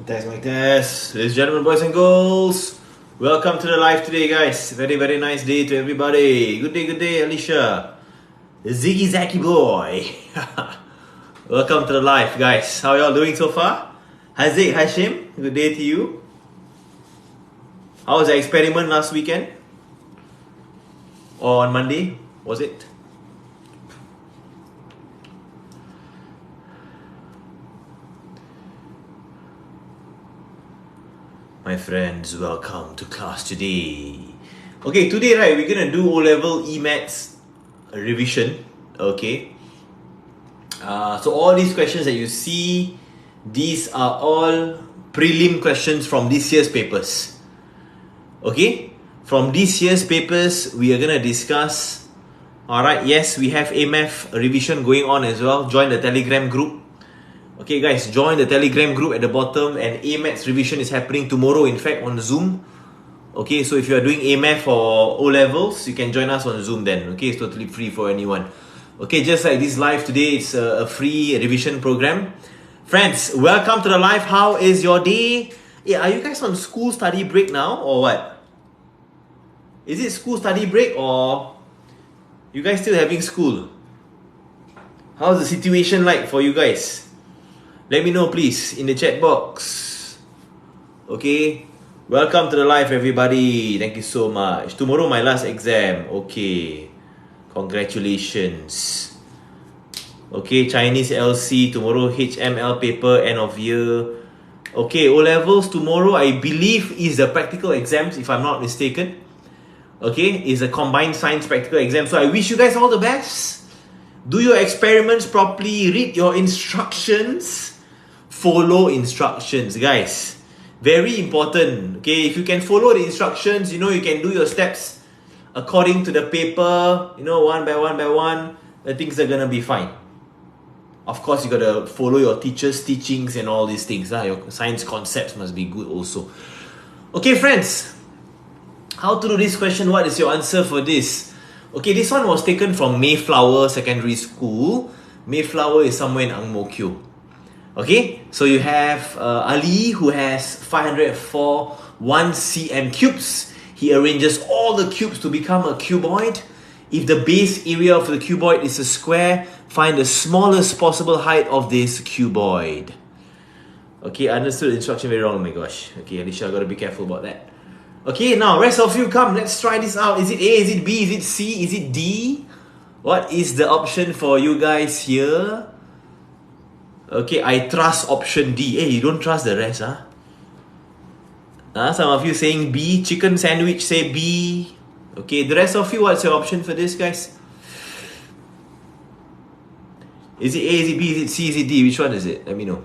Test mic test. Ladies and gentlemen, boys and girls, welcome to the live today, guys. Very nice day to everybody. Good day, Alicia. Ziggy Zacky boy. Welcome to the live, guys. How y'all doing so far? Haziq, Hashim, good day to you. How was the experiment last weekend? Or on Monday, was it? My friends, welcome to class today. Okay, today, right, we're gonna do O-level E.Maths revision. Okay. So all these questions that you see, these are all prelim questions from this year's papers. Okay, from this year's papers, we are gonna discuss. Alright, yes, we have A-Math revision going on as well. Join the Telegram group. Okay guys, join the Telegram group at the bottom, and A-Maths revision is happening tomorrow, in fact, on Zoom. Okay, so if you are doing A-Math for O-levels, you can join us on Zoom then. Okay, it's totally free for anyone. Okay, just like this live today, it's a free revision program. Friends, welcome to the live. How is your day? Yeah, are you guys on school study break now or what? Is it school study break or you guys still having school? How's the situation like for you guys? Let me know please in the chat box. Okay, welcome to the live everybody. Thank you so much. Tomorrow my last exam. Okay, congratulations. Okay, Chinese LC tomorrow, HML paper end of year. Okay, O-levels tomorrow I believe is the practical exams, if I'm not mistaken. Okay, is a combined science practical exam. So I wish you guys all the best. Do your experiments properly, read your instructions. Follow instructions, guys. Very important. Okay, if you can follow the instructions, you know, you can do your steps according to the paper, you know, one by one, the things are gonna be fine. Of course, you gotta follow your teacher's teachings and all these things. Your science concepts must be good also. Okay, friends, how to do this question? What is your answer for this? Okay, this one was taken from Mayflower Secondary School. Mayflower is somewhere in 𝐒𝐿. Okay, so you have Ali, who has 504 1 cm cubes. He arranges all the cubes to become a cuboid. If the base area of the cuboid is a square, find the smallest possible height of this cuboid. Okay, I understood the instruction very wrong. Oh my gosh. Okay, Alicia, I gotta be careful about that. Okay, now rest of you, come, let's try this out. Is it A, is it B, is it C, is it D? What is the option for you guys here? Okay, I trust option D. Hey, you don't trust the rest, huh? Some of you saying B, chicken sandwich say B. Okay, the rest of you, what's your option for this, guys? Is it A, is it B, is it C, is it D? Which one is it? Let me know.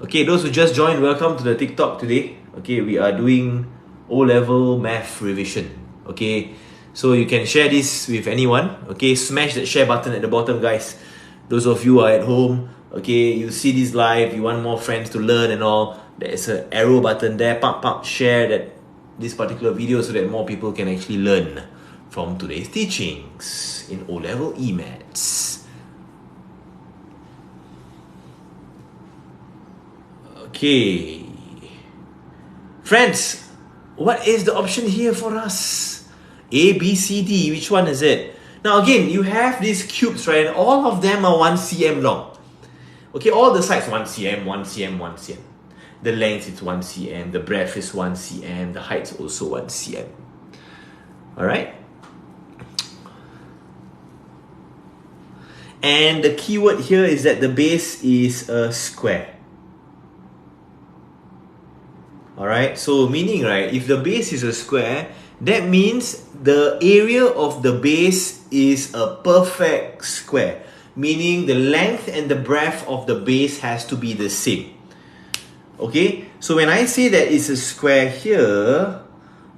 Okay, those who just joined, welcome to the TikTok today. Okay, we are doing O-level math revision. Okay, so you can share this with anyone. Okay, smash that share button at the bottom, guys. Those of you who are at home, okay, you see this live, you want more friends to learn and all, there's an arrow button there. Share this particular video so that more people can actually learn from today's teachings in O-level E-Maths. Okay, friends, what is the option here for us? A, B, C, D, which one is it? Now again, you have these cubes, right, and all of them are 1 cm long. Okay, all the sides 1 cm, 1 cm, 1 cm. The length is 1 cm, the breadth is 1 cm, the height is also 1 cm. Alright? And the keyword here is that the base is a square. Alright, so meaning, right, if the base is a square, that means the area of the base is a perfect square. Meaning the length and the breadth of the base has to be the same. Okay, so when I say that it's a square here,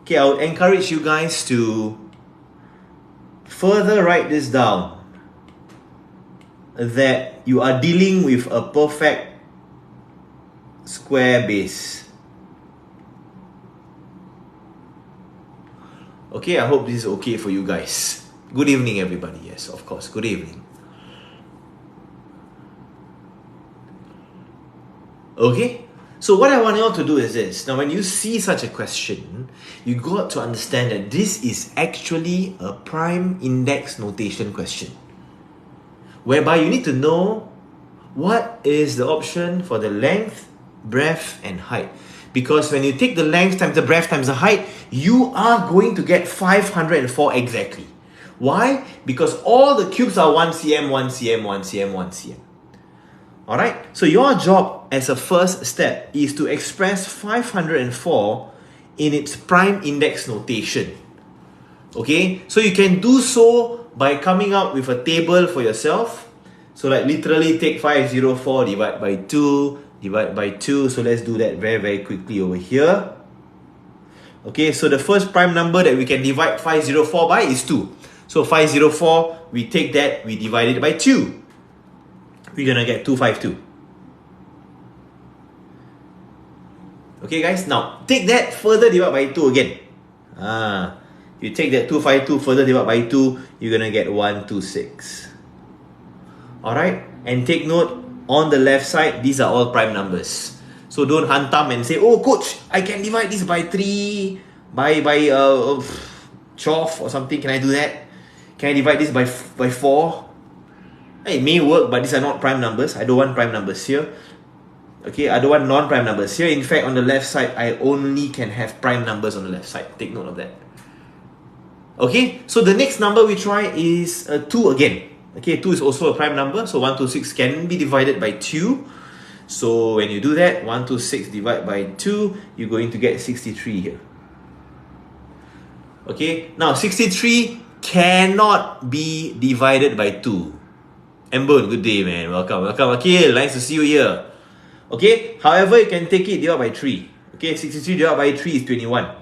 okay, I would encourage you guys to further write this down. That you are dealing with a perfect square base. Okay, I hope this is okay for you guys. Good evening, everybody. Yes, of course. Good evening. Okay? So what I want you all to do is this. Now when you see such a question, you got to understand that this is actually a prime index notation question, whereby you need to know what is the option for the length, breadth, and height. Because when you take the length times the breadth times the height, you are going to get 504 exactly. Why? Because all the cubes are 1 cm, 1 cm, 1 cm, 1 cm. Alright? So your job as a first step is to express 504 in its prime index notation. Okay? So you can do so by coming up with a table for yourself. So like literally take 504, divide by 2, divide by 2. So let's do that very, very quickly over here. Okay, so the first prime number that we can divide 504 by is 2. So 504, we take that, we divide it by 2. We're gonna get 252. Okay guys, now take that further divide by 2 again. You take that 252 further divide by 2, you're gonna get 126. Alright, and take note, on the left side, these are all prime numbers. So don't hantam and say, oh coach, I can divide this by 3, by 12 or something. Can I do that? Can I divide this by 4? It may work, but these are not prime numbers. I don't want prime numbers here. Okay, I don't want non-prime numbers here. In fact, on the left side, I only can have prime numbers on the left side. Take note of that. Okay, so the next number we try is 2 again. Okay, 2 is also a prime number, so 126 can be divided by 2. So when you do that, 126 divided by 2, you're going to get 63 here. Okay, now 63 cannot be divided by 2. Ambon, good day man, welcome, Akil, nice to see you here. Okay, however, you can take it divided by 3. Okay, 63 divided by 3 is 21.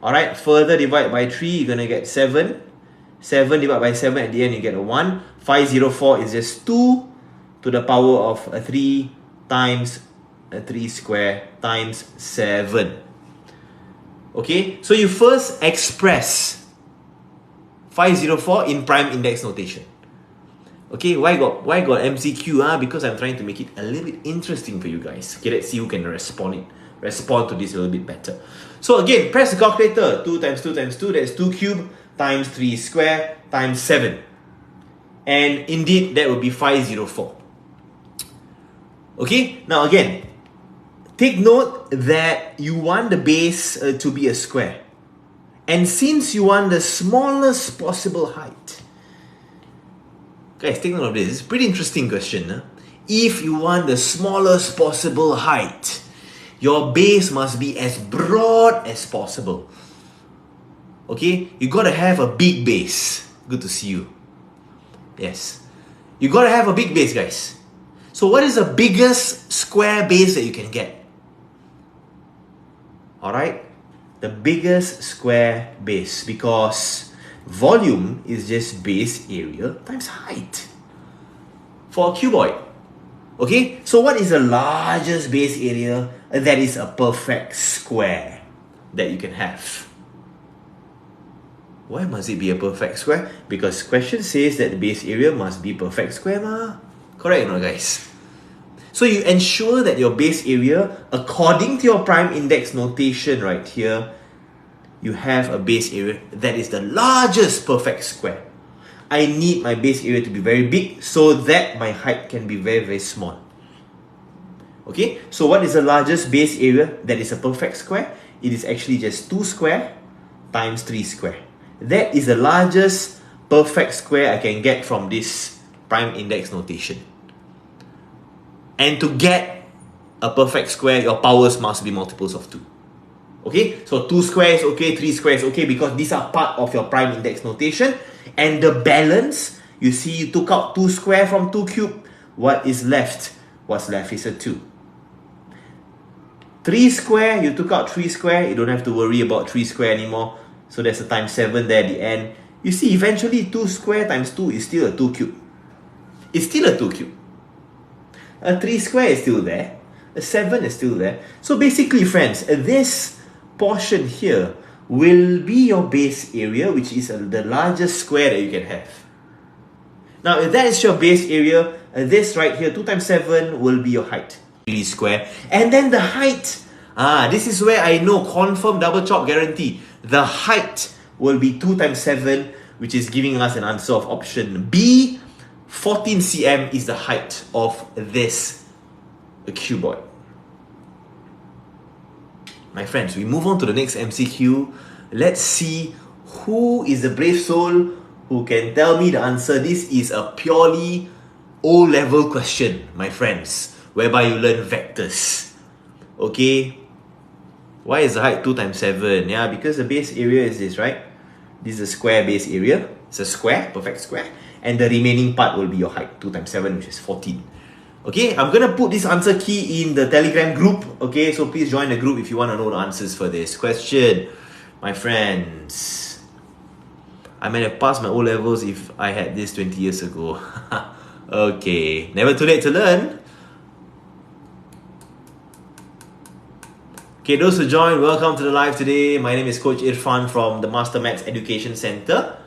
Alright, further divide by 3, you're going to get 7. 7 divided by 7, at the end you get a 1. 504 is just 2 to the power of a 3 times a 3 square times 7. Okay, so you first express 504 in prime index notation. Okay, why got MCQ? Because I'm trying to make it a little bit interesting for you guys. Okay, let's see who can respond to this a little bit better. So again, press the calculator. 2 times 2 times 2, that's 2 cubed times 3 square times 7. And indeed, that would be 504. Okay, now again, take note that you want the base to be a square. And since you want the smallest possible height, guys, take note of this. It's a pretty interesting question. Huh? If you want the smallest possible height, your base must be as broad as possible. Okay, you gotta have a big base. Good to see you. Yes, you gotta have a big base, guys. So what is the biggest square base that you can get? Alright, the biggest square base, because volume is just base area times height for a cuboid. Okay, so what is the largest base area that is a perfect square that you can have? Why must it be a perfect square? Because question says that the base area must be perfect square ma. Correct or not, guys? So you ensure that your base area, according to your prime index notation right here, you have a base area that is the largest perfect square. I need my base area to be very big so that my height can be very, very small. Okay, so what is the largest base area that is a perfect square? It is actually just 2 square times 3 square. That is the largest perfect square I can get from this prime index notation. And to get a perfect square, your powers must be multiples of 2. Okay, so 2 squares okay, 3 squares okay, because these are part of your prime index notation. And the balance, you see you took out 2 square from 2 cube. What is left? What's left is a 2. 3 square, you took out 3 square. You don't have to worry about 3 square anymore. So there's a times 7 there at the end. You see, eventually 2 square times 2 is still a 2 cube. It's still a 2 cube. A 3 square is still there. A 7 is still there. So basically, friends, this portion here will be your base area, which is the largest square that you can have. Now, if that is your base area, this right here, 2 times 7 will be your height. square. And then the height. This is where I know, confirm double chop guarantee. The height will be 2 times 7, which is giving us an answer of option B. 14 cm is the height of this cuboid. My friends, we move on to the next MCQ. Let's see who is the brave soul who can tell me the answer. This is a purely O-level question, my friends, whereby you learn vectors. Okay? Why is the height 2 times 7? Yeah, because the base area is this, right? This is a square base area. It's a square, perfect square. And the remaining part will be your height, 2 times 7, which is 14. Okay, I'm gonna put this answer key in the Telegram group. Okay, so please join the group if you want to know the answers for this question. My friends, I might have passed my O-levels if I had this 20 years ago. Okay, never too late to learn. Okay, those who joined, welcome to the live today. My name is Coach Irfan from the MasterMaths Education Center.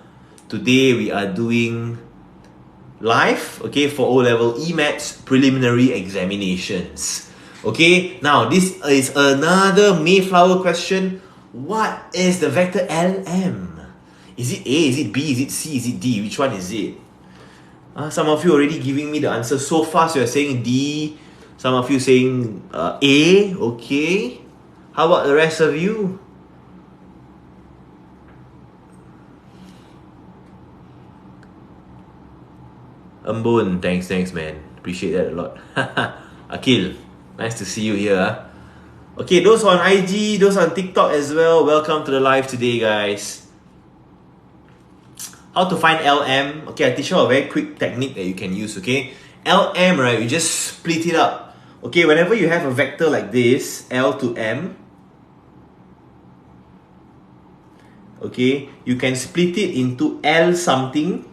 Today we are doing live, okay, for O-level E.Maths preliminary examinations. Okay, now this is another Mayflower question. What is the vector LM? Is it A, is it B, is it C, is it D? Which one is it? Some of you already giving me the answer so fast. You are saying D. Some of you saying A. Okay. How about the rest of you? Ambon, thanks man. Appreciate that a lot. Akil, nice to see you here. Okay, those on IG, those on TikTok as well, welcome to the live today, guys. How to find LM? Okay, I'll teach you a very quick technique that you can use, okay? LM, right, you just split it up. Okay, whenever you have a vector like this, L to M, okay, you can split it into L something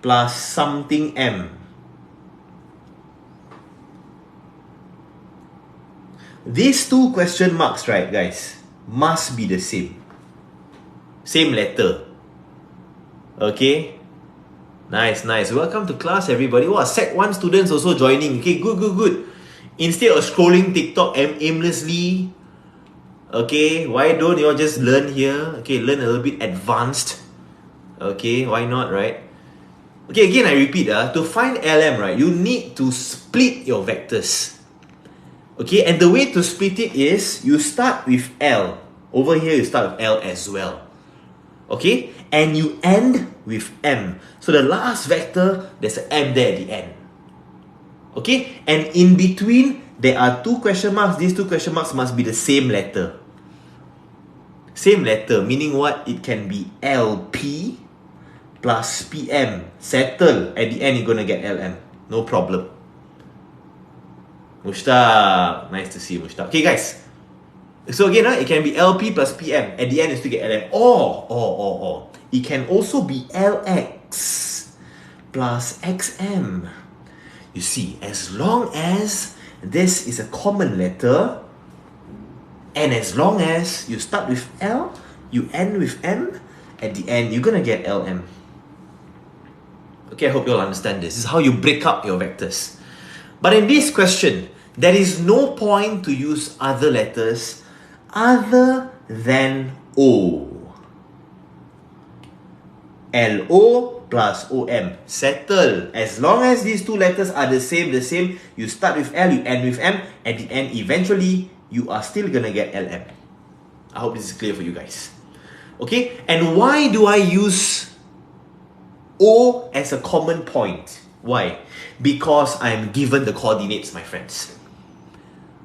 plus something M. These two question marks, right, guys, must be the same. Same letter. Okay? Nice. Welcome to class, everybody. Wow, Sec 1 students also joining. Okay, good. Instead of scrolling TikTok aimlessly, okay, why don't you all just learn here? Okay, learn a little bit advanced. Okay, why not, right? Okay, again, I repeat, to find LM, right, you need to split your vectors. Okay, and the way to split it is, you start with L. Over here, you start with L as well. Okay, and you end with M. So the last vector, there's an M there at the end. Okay, and in between, there are two question marks. These two question marks must be the same letter. Same letter, meaning what? It can be LP plus PM. Settle. At the end, you're going to get LM. No problem. Mushtaq. Nice to see you, Mushtaq. Okay, guys. So again, it can be LP plus PM. At the end, you still get LM. Or. It can also be LX plus XM. You see, as long as this is a common letter, and as long as you start with L, you end with M, at the end, you're going to get LM. Okay, I hope you all understand this. This is how you break up your vectors. But in this question, there is no point to use other letters other than O. LO plus OM. Settle. As long as these two letters are the same, you start with L, you end with M, at the end, eventually, you are still gonna get LM. I hope this is clear for you guys. Okay, and why do I use O as a common point? Why? Because I'm given the coordinates, my friends.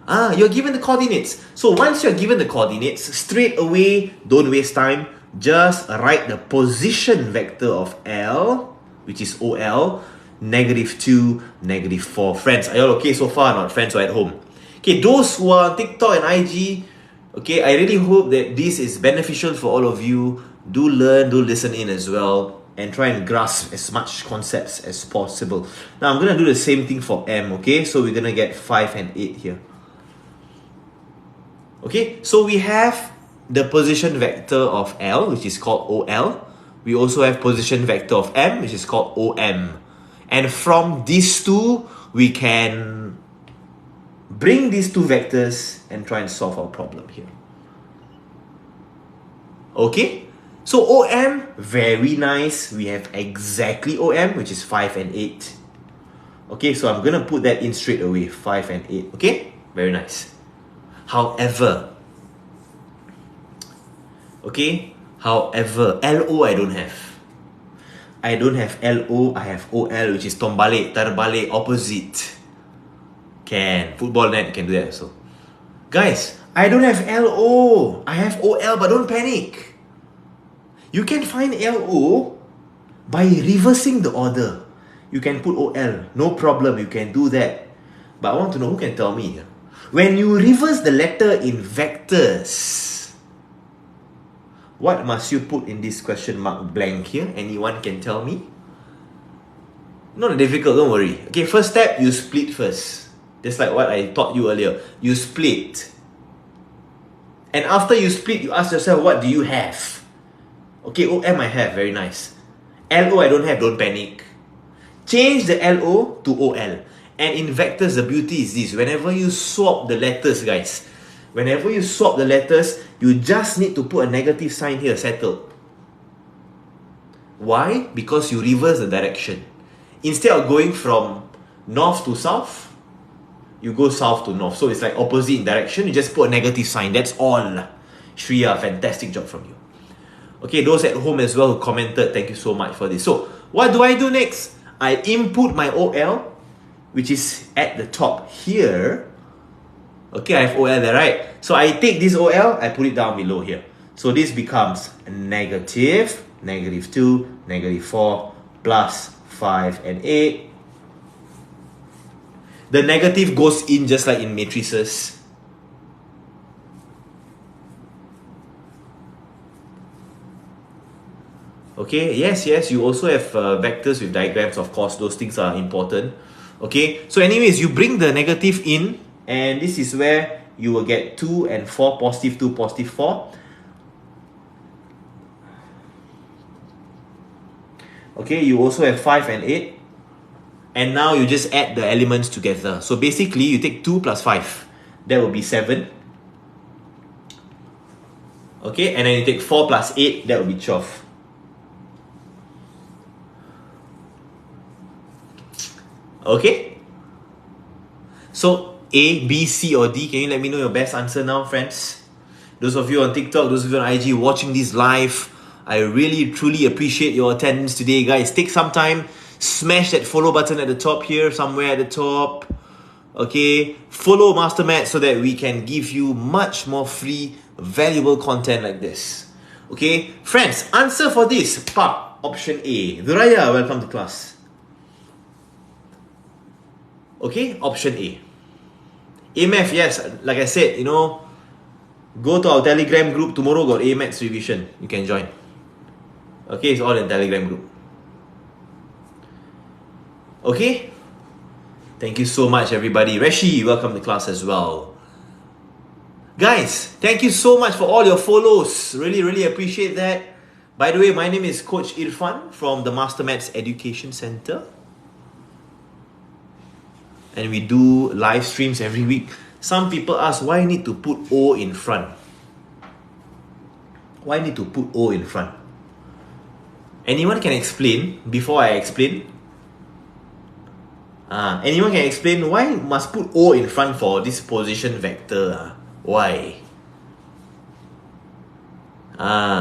You're given the coordinates. So once you're given the coordinates, straight away, don't waste time, just write the position vector of L, which is OL, -2, -4. Friends, are you all okay so far? Not friends who are at home. Okay, those who are on TikTok and IG, okay, I really hope that this is beneficial for all of you. Do learn, do listen in as well, and try and grasp as much concepts as possible. Now, I'm going to do the same thing for M, okay? So we're going to get 5 and 8 here. Okay, so we have the position vector of L, which is called OL. We also have position vector of M, which is called OM. And from these two, we can bring these two vectors and try and solve our problem here. Okay? So OM, very nice. We have exactly OM, which is 5 and 8. Okay, so I'm going to put that in straight away, 5 and 8. Okay? Very nice. However, LO I don't have. I don't have LO, I have OL, which is tombalik, terbalik, opposite. Can. Football net can do that also. Guys, I don't have LO. I have OL, but don't panic. You can find LO by reversing the order. You can put OL. No problem, you can do that. But I want to know, who can tell me? When you reverse the letter in vectors, what must you put in this question mark blank here? Anyone can tell me? Not difficult, don't worry. Okay, first step, you split first. Just like what I taught you earlier. You split. And after you split, you ask yourself, what do you have? Okay, OM I have, very nice. LO I don't have, don't panic. Change the LO to OL. And in vectors, the beauty is this. Whenever you swap the letters, guys, whenever you swap the letters, you just need to put a negative sign here, settled. Why? Because you reverse the direction. Instead of going from north to south, you go south to north. So it's like opposite in direction. You just put a negative sign. That's all. Shreya, fantastic job from you. Okay, those at home as well who commented, thank you so much for this. So, what do I do next? I input my OL, which is at the top here. Okay, I have OL there, right? So I take this OL, I put it down below here. So this becomes negative, negative 2, negative 4, plus 5 and 8. The negative goes in just like in matrices. Okay, yes, you also have vectors with diagrams, of course, those things are important. Okay, so anyways, you bring the negative in, and this is where you will get 2 and 4, positive 2, positive 4. Okay, you also have 5 and 8. And now you just add the elements together. So basically, you take 2 plus 5. That will be 7. Okay, and then you take 4 plus 8. That will be 12. Okay? So, A, B, C or D. Can you let me know your best answer now, friends? Those of you on TikTok, those of you on IG watching this live, I really, truly appreciate your attendance today, guys. Take some time. Smash that follow button at the top here, somewhere at the top. Okay, follow MasterMaths so that we can give you much more free, valuable content like this. Okay, friends, answer for this. Pop, option A. Duraya, welcome to class. Okay, option A. E.Maths, yes, like I said, you know, go to our Telegram group. Tomorrow got E.Maths revision. You can join. Okay, it's all in Telegram group. Okay? Thank you so much, everybody. Reshi, welcome to class as well. Guys, thank you so much for all your follows. Really, really appreciate that. By the way, my name is Coach Irfan from the MasterMaths Education Center. And we do live streams every week. Some people ask, why need to put O in front? Why need to put O in front? Anyone can explain before I explain? Anyone can explain why must put O in front for this position vector? Why?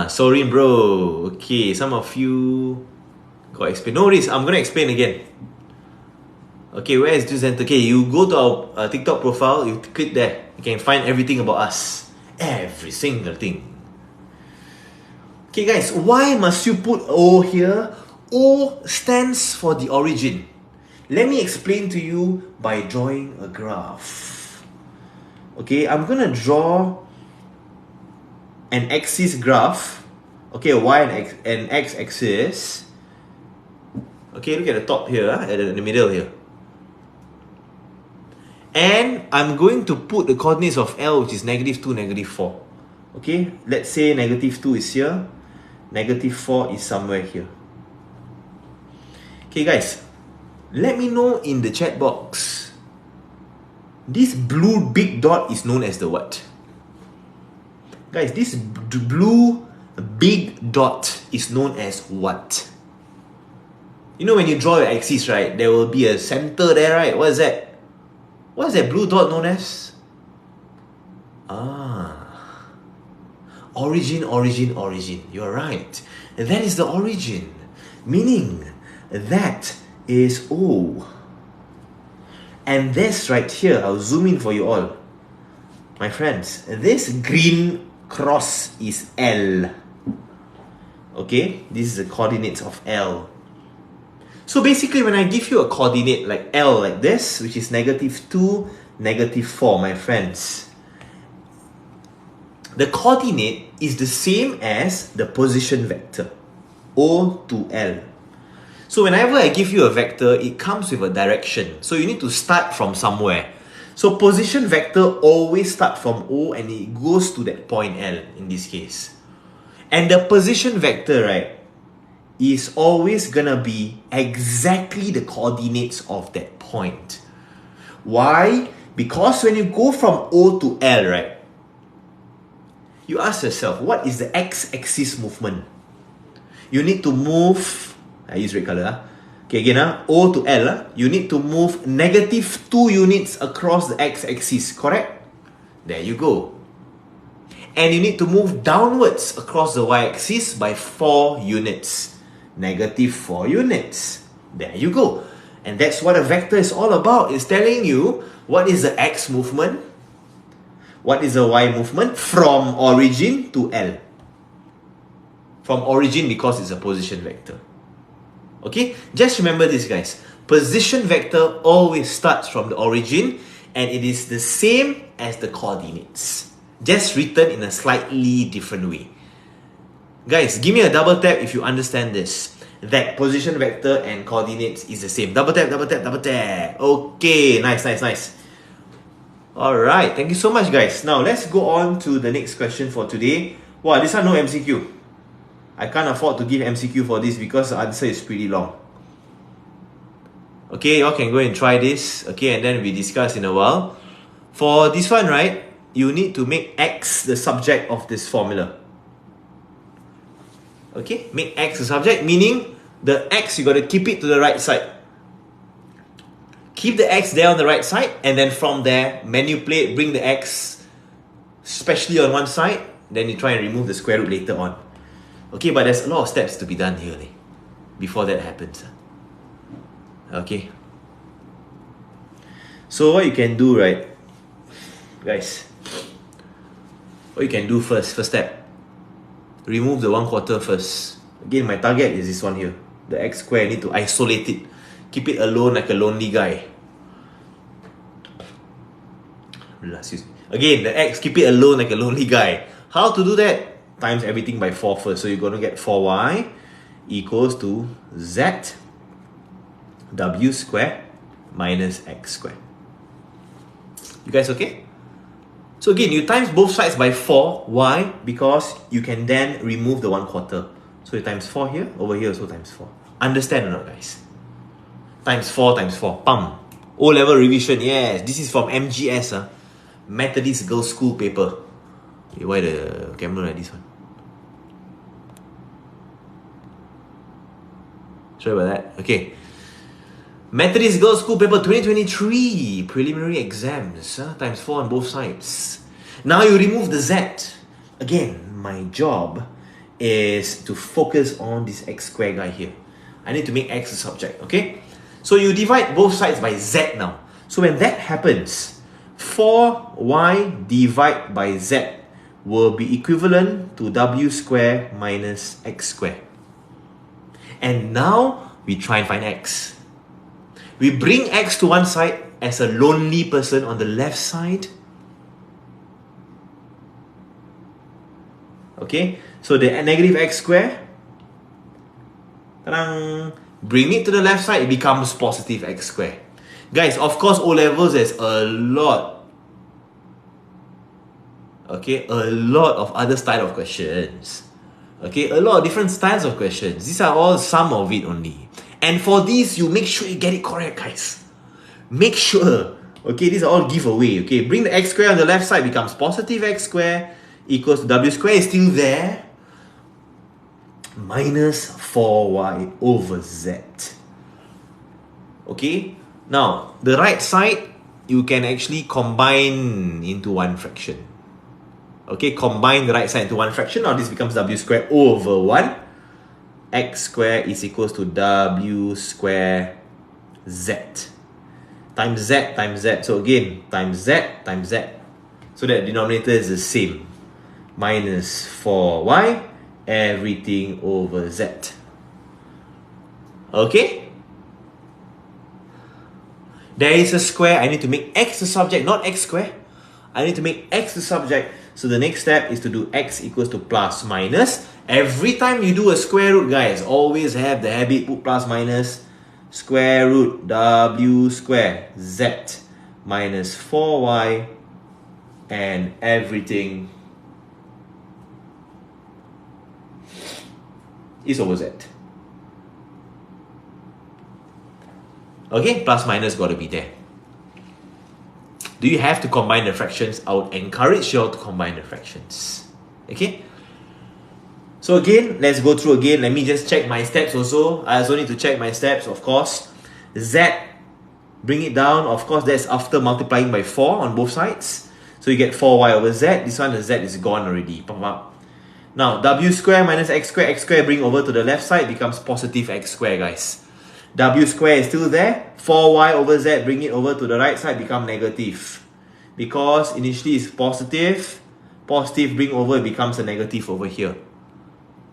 Sorry bro. Okay, some of you got explain. No worries, I'm gonna explain again. Okay, where is this center? Okay, you go to our TikTok profile, you click there. You can find everything about us. Every single thing. Okay guys, why must you put O here? O stands for the origin. Let me explain to you by drawing a graph. Okay, I'm gonna draw an axis graph. Okay, Y and X axis. Okay, look at the top here, at the middle here. And I'm going to put the coordinates of L, which is -2, -4. Okay, let's say -2 is here, -4 is somewhere here. Okay guys, let me know in the chat box. This blue big dot is known as the what? Guys, this blue big dot is known as what? You know when you draw your axis, right? There will be a center there, right? What is that? What is that blue dot known as? Origin, origin, origin. You're right. That is the origin. Meaning, that is O. And this right here, I'll zoom in for you all. My friends, this green cross is L. Okay? This is the coordinates of L. So basically, when I give you a coordinate like L like this, which is -2, -4, my friends, the coordinate is the same as the position vector, O to L. So whenever I give you a vector, it comes with a direction. So you need to start from somewhere. So position vector always starts from O and it goes to that point L in this case. And the position vector, right, is always gonna be exactly the coordinates of that point. Why? Because when you go from O to L, right, you ask yourself, what is the x-axis movement? You need to move, I use red color. Okay, again, O to L, you need to move -2 units across the x-axis, correct? There you go. And you need to move downwards across the y-axis by 4 units. -4 units. There you go. And that's what a vector is all about. It's telling you what is the x movement, what is the y movement from origin to L. From origin because it's a position vector. Okay? Just remember this, guys. Position vector always starts from the origin and it is the same as the coordinates. Just written in a slightly different way. Guys, give me a double tap if you understand this. That position vector and coordinates is the same. Double tap, double tap, double tap. Okay, nice, nice, nice. Alright, thank you so much, guys. Now, let's go on to the next question for today. Wow, this one no MCQ. I can't afford to give MCQ for this because the answer is pretty long. Okay, y'all can go and try this. Okay, and then we discuss in a while. For this one, right, you need to make X the subject of this formula. Okay, make X the subject, meaning the X, you got to keep it to the right side. Keep the X there on the right side, and then from there, manipulate, bring the X, especially on one side, then you try and remove the square root later on. Okay, but there's a lot of steps to be done here before that happens. Okay. So what you can do, right, guys, what you can do first step, remove the 1/4 first. Again, my target is this one here. The x square, I need to isolate it. Keep it alone like a lonely guy. Again, the x, keep it alone like a lonely guy. How to do that? Times everything by 4 first. So you're going to get 4y equals to z w squared minus x squared. You guys okay? So again, you times both sides by 4. Why? Because you can then remove the 1/4. So you times 4 here, over here also times 4. Understand or not, guys? Times 4 times 4. Pam. O-level revision, yes. This is from MGS, Methodist Girls' School paper. Okay, why the camera like this one? Sorry about that. Okay. Methodist Girls' School paper 2023. Preliminary exams. Times 4 on both sides. Now you remove the z. Again, my job is to focus on this x square guy here. I need to make x a subject, okay? So you divide both sides by z now. So when that happens, 4y divided by z will be equivalent to w squared minus x squared. And now we try and find x. We bring x to one side as a lonely person on the left side. Okay, so the negative x squared, bring it to the left side, it becomes positive x squared. Guys, of course, O-levels, there's a lot. Okay, a lot of other style of questions. Okay, a lot of different styles of questions. These are all some of it only. And for these, you make sure you get it correct, guys. Make sure Okay, these are all giveaway. Okay, bring the x square on the left side becomes positive x square equals to w square is still there. Minus 4y over z. Okay, now the right side you can actually combine into one fraction. Okay, combine the right side into one fraction. Now this becomes w square over 1. X square is equals to w square z. Times z times z. So again, times z times z. So that denominator is the same. Minus 4y, everything over z. Okay? There is a square. I need to make x the subject, not x square. I need to make x the subject. So the next step is to do x equals to plus minus. Every time you do a square root, guys, always have the habit, put plus minus. Square root w square z minus 4y and everything is over z. Okay, plus minus got to be there. Do you have to combine the fractions? I would encourage you all to combine the fractions. Okay? So again, let's go through again. Let me just check my steps also. I also need to check my steps, of course. Z, bring it down. Of course, that's after multiplying by 4 on both sides. So you get 4y over z. This one, the z is gone already. Now, w square minus x square bring over to the left side becomes positive x square, guys. W square is still there. 4y over z, bring it over to the right side, become negative. Because initially it's positive. Positive bring over, it becomes a negative over here.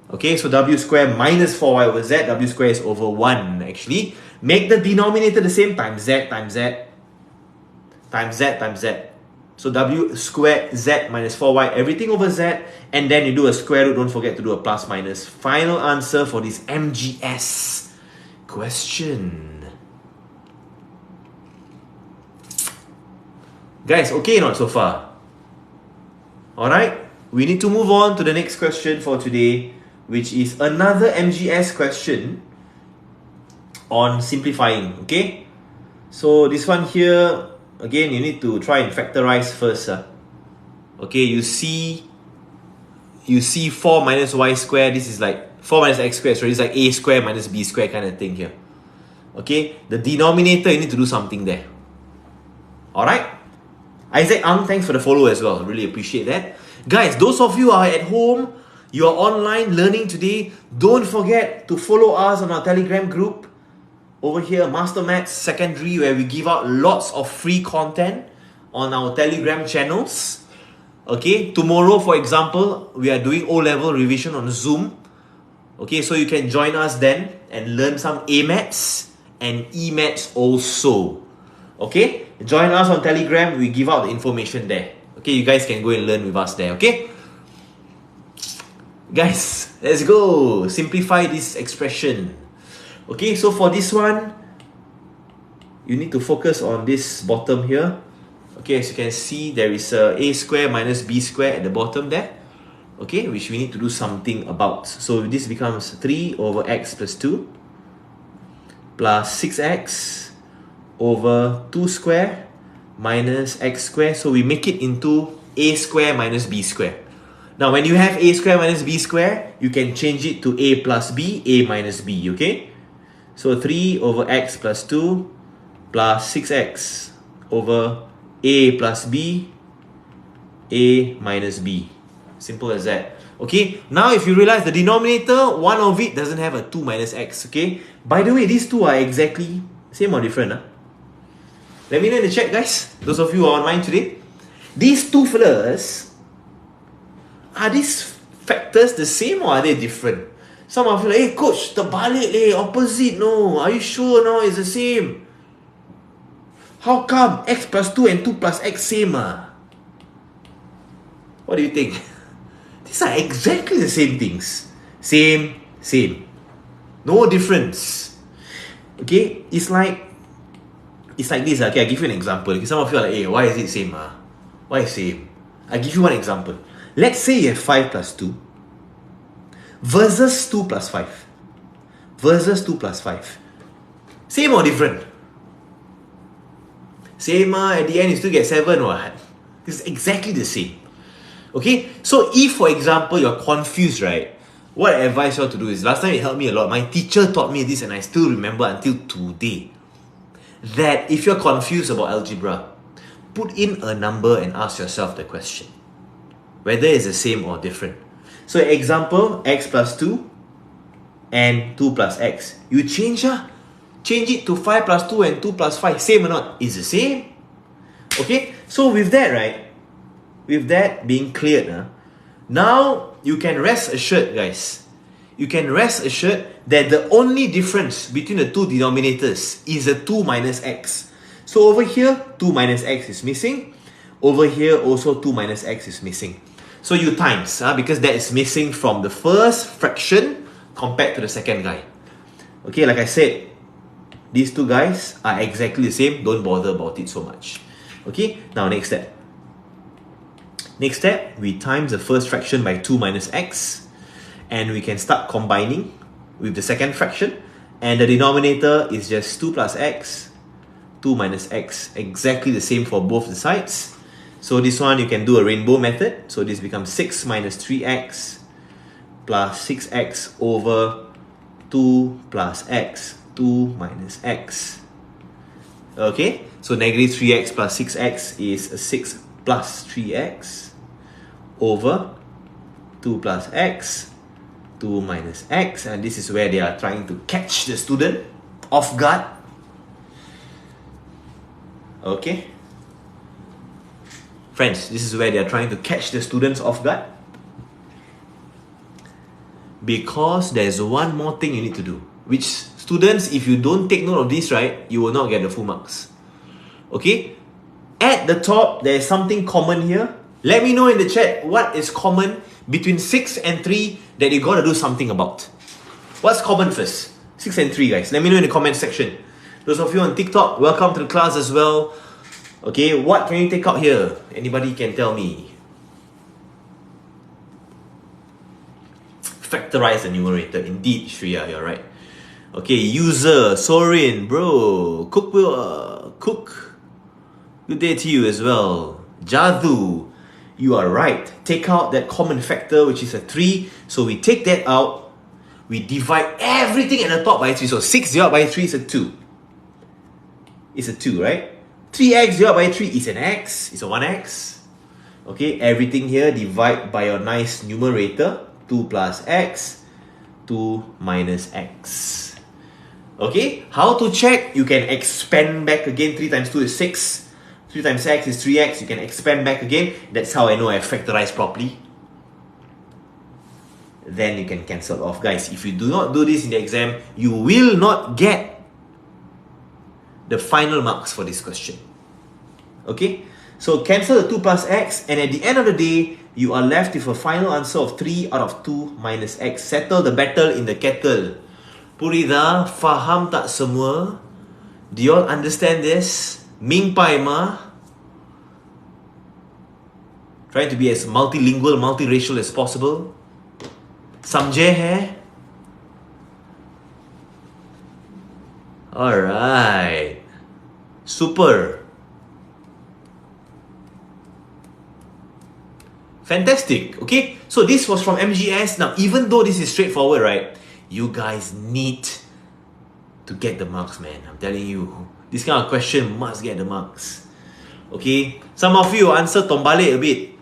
Okay, so w square minus 4y over z, w square is over 1 actually. Make the denominator the same, times z times z. Times z times z. So w square z minus 4y, everything over z. And then you do a square root, don't forget to do a plus minus. Final answer for this MGS question. Guys, okay not so far? Alright, we need to move on to the next question for today, which is another MGS question on simplifying, okay? So this one here, again, you need to try and factorize first. Okay, you see 4 minus y square, this is like 4 minus x squared, so it's like a square minus b square kind of thing here. Okay, the denominator, you need to do something there. Alright? Isaac Ang, thanks for the follow as well. Really appreciate that. Guys, those of you who are at home, you are online learning today, don't forget to follow us on our Telegram group over here, MasterMaths Secondary, where we give out lots of free content on our Telegram channels. Okay, tomorrow, for example, we are doing O-level revision on Zoom. Okay, so you can join us then and learn some E.Maths and E.Maths also. Okay, join us on Telegram, we give out the information there. Okay, you guys can go and learn with us there, okay? Guys, let's go simplify this expression. Okay, so for this one, you need to focus on this bottom here. Okay, as you can see, there is a square minus b square at the bottom there. Okay, which we need to do something about. So this becomes 3 over x plus 2 plus 6x over 2 square minus x square. So we make it into a square minus b square. Now when you have a square minus b square, you can change it to a plus b, a minus b, okay? So 3 over x plus 2 plus 6x over a plus b, a minus b. Simple as that. Okay, now if you realize the denominator, one of it doesn't have a 2 minus x, okay? By the way, these two are exactly same or different, huh? Let me know in the chat, guys. Those of you who are online today. These two fellas, are these factors the same or are they different? Some of you like, hey coach, terbalik opposite, no. Are you sure no, it's the same? How come x plus 2 and 2 plus x same? What do you think? These are exactly the same things. Same. No difference. Okay, it's like this. Okay, I give you an example. Okay, some of you are like, hey, why is it same? Why is same? I give you one example. Let's say you have 5 plus 2 versus 2 plus 5 versus 2 plus 5. Same or different? Same, at the end you still get 7, what? It's exactly the same. Okay, so if, for example, you're confused, right? What I advise you all to do is, last time it helped me a lot. My teacher taught me this and I still remember until today. That if you're confused about algebra, put in a number and ask yourself the question. Whether it's the same or different. So example, x plus 2 and 2 plus x. You change it to 5 plus 2 and 2 plus 5. Same or not? It's the same. Okay, so with that, right? With that being cleared, now you can rest assured, guys. You can rest assured that the only difference between the two denominators is the 2 minus x. So over here, 2 minus x is missing. Over here, also 2 minus x is missing. So you times, because that is missing from the first fraction compared to the second guy. Okay, like I said, these two guys are exactly the same. Don't bother about it so much. Okay, now next step. Next step, we times the first fraction by 2 minus x. And we can start combining with the second fraction. And the denominator is just 2 plus x, 2 minus x. Exactly the same for both the sides. So this one you can do a rainbow method. So this becomes 6 minus 3x plus 6x over 2 plus x, 2 minus x. Okay, so negative 3x plus 6x is 6 plus 3x over 2 plus x, 2 minus x. And this is where they are trying to catch the student off guard. Okay. Friends, this is where they are trying to catch the students off guard. Because there's one more thing you need to do. Which, students, if you don't take note of this, right, you will not get the full marks. Okay? At the top, there is something common here. Let me know in the chat what is common between 6 and 3 that you gotta do something about. What's common first? 6 and 3, guys. Let me know in the comment section. Those of you on TikTok, welcome to the class as well. Okay, what can you take out here? Anybody can tell me. Factorize the numerator. Indeed, Shreya, you're right. Okay, user, Sorin, bro, Cook. Good day to you as well. Jadhu, you are right. Take out that common factor, which is a 3. So we take that out. We divide everything at the top by 3. So 6 divided by 3 is a 2. It's a 2, right? 3x divided by 3 is an x. It's a 1x. Okay, everything here divide by your nice numerator. 2 plus x, 2 minus x. Okay, how to check? You can expand back again. 3 times 2 is 6. 3 times x is 3x. You can expand back again. That's how I know I factorized properly. Then you can cancel off. Guys, if you do not do this in the exam, you will not get the final marks for this question. Okay, so cancel the 2 plus x, and at the end of the day, you are left with a final answer of 3 out of 2 minus x. Settle the battle in the kettle. Purida, faham tak semua? Do you all understand this? Mingpai ma? Trying to be as multilingual, multiracial as possible. Samjhe hai? Alright. Super. Fantastic. Okay, so this was from MGS. Now, even though this is straightforward, right, you guys need to get the marks, man. I'm telling you, this kind of question must get the marks. Okay, some of you answer tombalik a bit.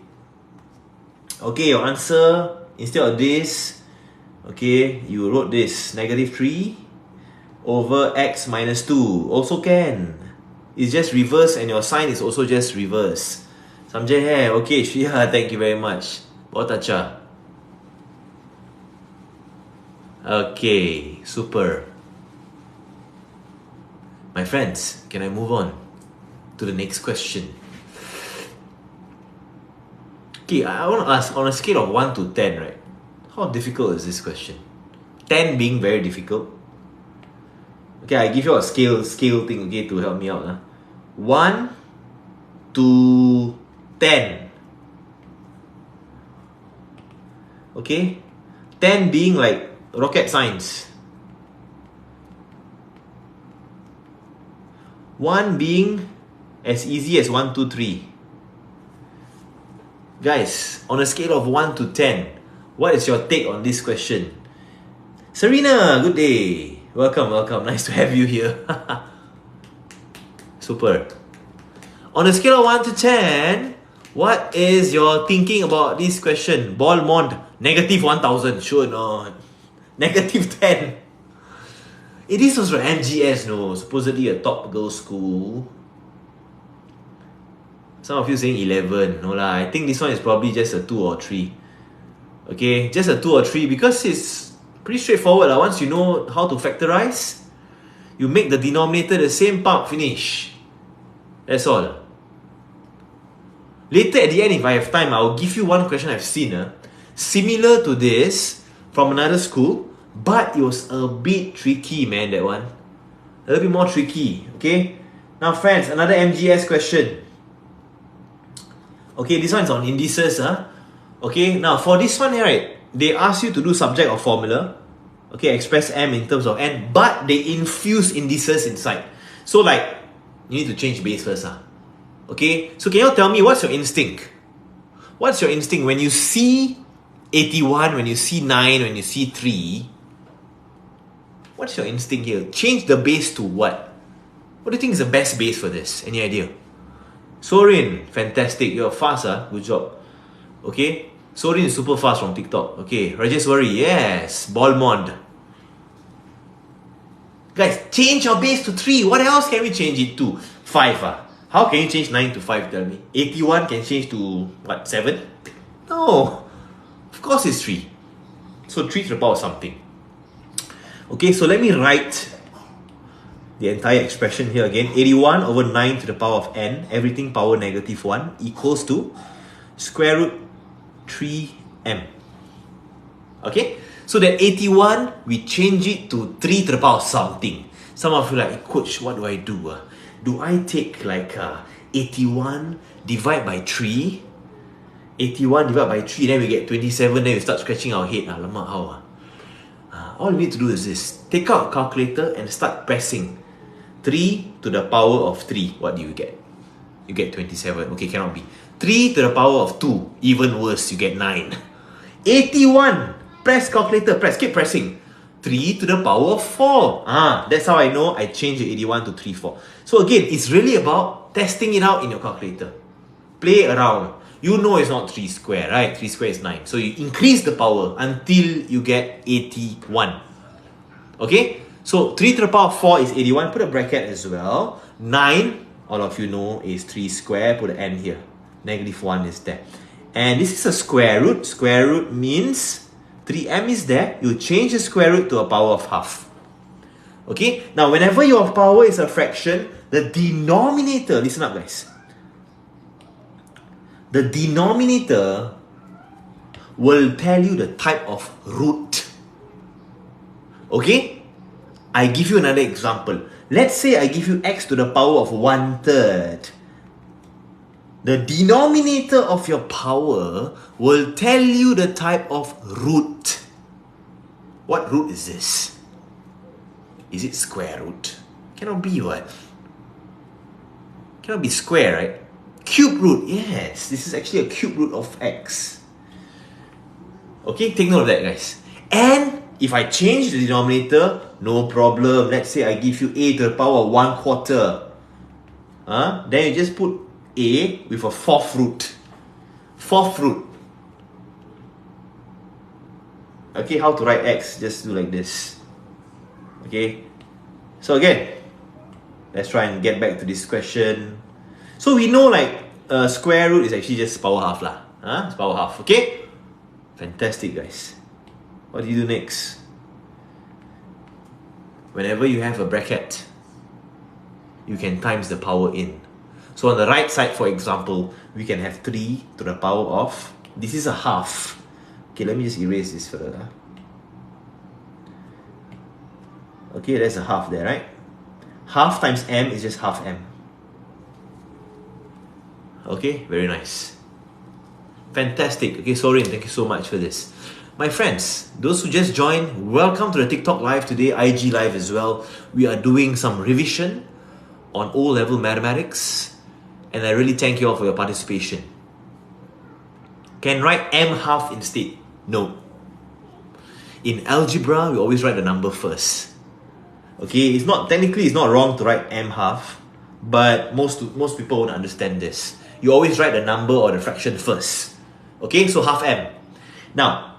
Okay, your answer, instead of this, okay, you wrote this, negative 3 over x minus 2. Also can. It's just reverse, and your sign is also just reverse. Samjhe hai. Okay, Shriya, thank you very much. Bahut acha. Okay, super. My friends, can I move on to the next question? Okay, I want to ask, on a scale of 1 to 10, right? How difficult is this question? 10 being very difficult. Okay, I give you a scale thing, okay, to help me out. 1 to 10. Okay? 10 being like rocket science. 1 being As easy as 1, 2, 3. Guys, on a scale of 1 to 10, what is your take on this question? Serena, good day. Welcome, welcome. Nice to have you here. Super. On a scale of 1 to 10, what is your thinking about this question? Balmond, negative 1000. Sure not. Negative 10. It is also MGS, no? Supposedly a top girls' school. Some of you saying 11. No lah, I think this one is probably just a 2 or 3. Okay, just a 2 or 3 because it's pretty straightforward. Once you know how to factorize, you make the denominator the same, part, finish. That's all. Later at the end, if I have time, I'll give you one question I've seen similar to this from another school, but it was a bit tricky, man, that one. A little bit more tricky, okay? Now friends, another MGS question. Okay, this one's on indices. Okay, now for this one here, right, they ask you to do subject or formula. Okay, express M in terms of N, but they infuse indices inside. So like, you need to change base first. Okay, so can you tell me what's your instinct? What's your instinct when you see 81, when you see 9, when you see 3? What's your instinct here? Change the base to what? What do you think is the best base for this? Any idea? Sorin, fantastic. You're fast, good job. Okay, Sorin is super fast from TikTok. Okay, Rajeswari, yes. Balmond. Guys, change your base to 3. What else can we change it to? 5. How can you change 9 to 5? Tell me. 81 can change to what? 7? No. Of course it's 3. So 3 to the power of something. Okay, so let me write the entire expression here again. 81 over 9 to the power of n, everything power negative 1, equals to square root 3m. Okay, so that 81, we change it to 3 to the power of something. Some of you are like, coach, what do I do? Do I take like 81 divide by 3? 81 divided by 3, then we get 27, then we start scratching our head. Alamak, how? All you need to do is this. Take out a calculator and start pressing. 3 to the power of 3. What do you get? You get 27. Okay, cannot be. 3 to the power of 2. Even worse, you get 9. 81. Press calculator. Press. Keep pressing. 3 to the power of 4. That's how I know I changed the 81 to 3, 4. So again, it's really about testing it out in your calculator. Play around. You know it's not 3 square, right? 3 square is 9. So you increase the power until you get 81. Okay? So 3 to the power of 4 is 81. Put a bracket as well. 9, all of you know, is 3 square. Put an n here. Negative 1 is there. And this is a square root. Square root means 3m is there. You change the square root to a power of half. Okay? Now, whenever your power is a fraction, the denominator, listen up guys. The denominator will tell you the type of root. Okay? I give you another example. Let's say I give you x to the power of 1/3. The denominator of your power will tell you the type of root. What root is this? Is it square root? Cannot be what? Cannot be square, right? Cube root, yes. This is actually a cube root of x. Okay, take note of that, guys. And if I change the denominator, no problem. Let's say I give you a to the power of 1/4. Then you just put a with a 4th root. 4th root. Okay, how to write x? Just do like this. Okay. So again, let's try and get back to this question. So we know like square root is actually just power half lah. It's power half. Okay. Fantastic, guys. What do you do next? Whenever you have a bracket, you can times the power in. So on the right side, for example, we can have 3 to the power of, this is a half. Okay, let me just erase this further. Okay, there's a half there, right? Half times m is just half m. Okay, very nice. Fantastic. Okay, Sorin, thank you so much for this. My friends, those who just joined, welcome to the TikTok Live today, IG Live as well. We are doing some revision on O-level mathematics. And I really thank you all for your participation. Can write m half instead? No. In algebra, we always write the number first. Okay, technically it's not wrong to write m half, but most people won't understand this. You always write the number or the fraction first. Okay, so half m. Now,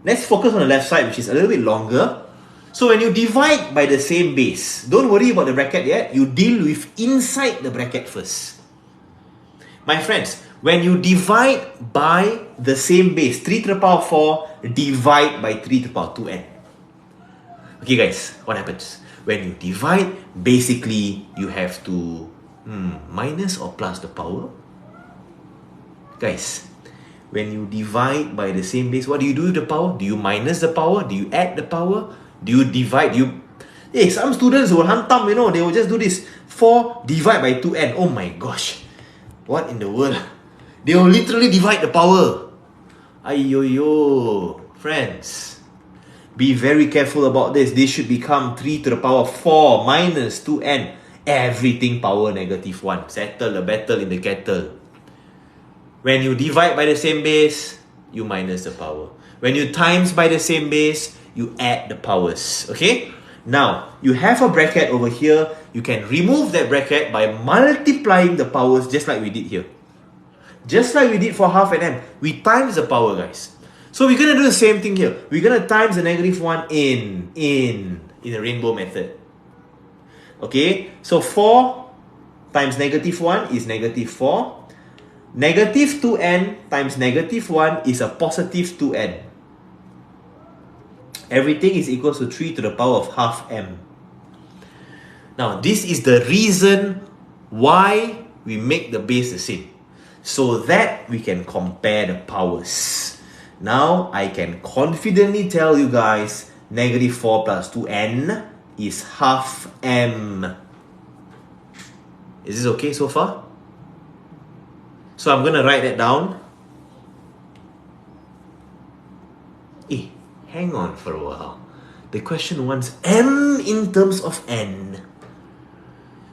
let's focus on the left side, which is a little bit longer. So when you divide by the same base, don't worry about the bracket yet. You deal with inside the bracket first. My friends, when you divide by the same base, 3 to the power 4, divide by 3 to the power 2n. Okay guys, what happens? When you divide, basically you have to minus or plus the power. Guys, when you divide by the same base, what do you do with the power? Do you minus the power? Do you add the power? Do you divide? Hey, some students will hantam, they will just do this. 4 divide by 2n. Oh my gosh. What in the world? They will literally divide the power. Ayoyo. Friends, be very careful about this. This should become 3 to the power 4 minus 2n. Everything power negative 1. Settle the battle in the kettle. When you divide by the same base, you minus the power. When you times by the same base, you add the powers. Okay? Now, you have a bracket over here. You can remove that bracket by multiplying the powers just like we did here. Just like we did for half and m. We times the power, guys. So we're going to do the same thing here. We're going to times the negative 1 in the rainbow method. Okay? So 4 times negative 1 is negative 4. Negative 2n times negative 1 is a positive 2n. Everything is equal to 3 to the power of half m. Now, this is the reason why we make the base the same. So that we can compare the powers. Now, I can confidently tell you guys, negative 4 plus 2n is half m. Is this okay so far? So I'm going to write that down. Hang on for a while. The question wants m in terms of n.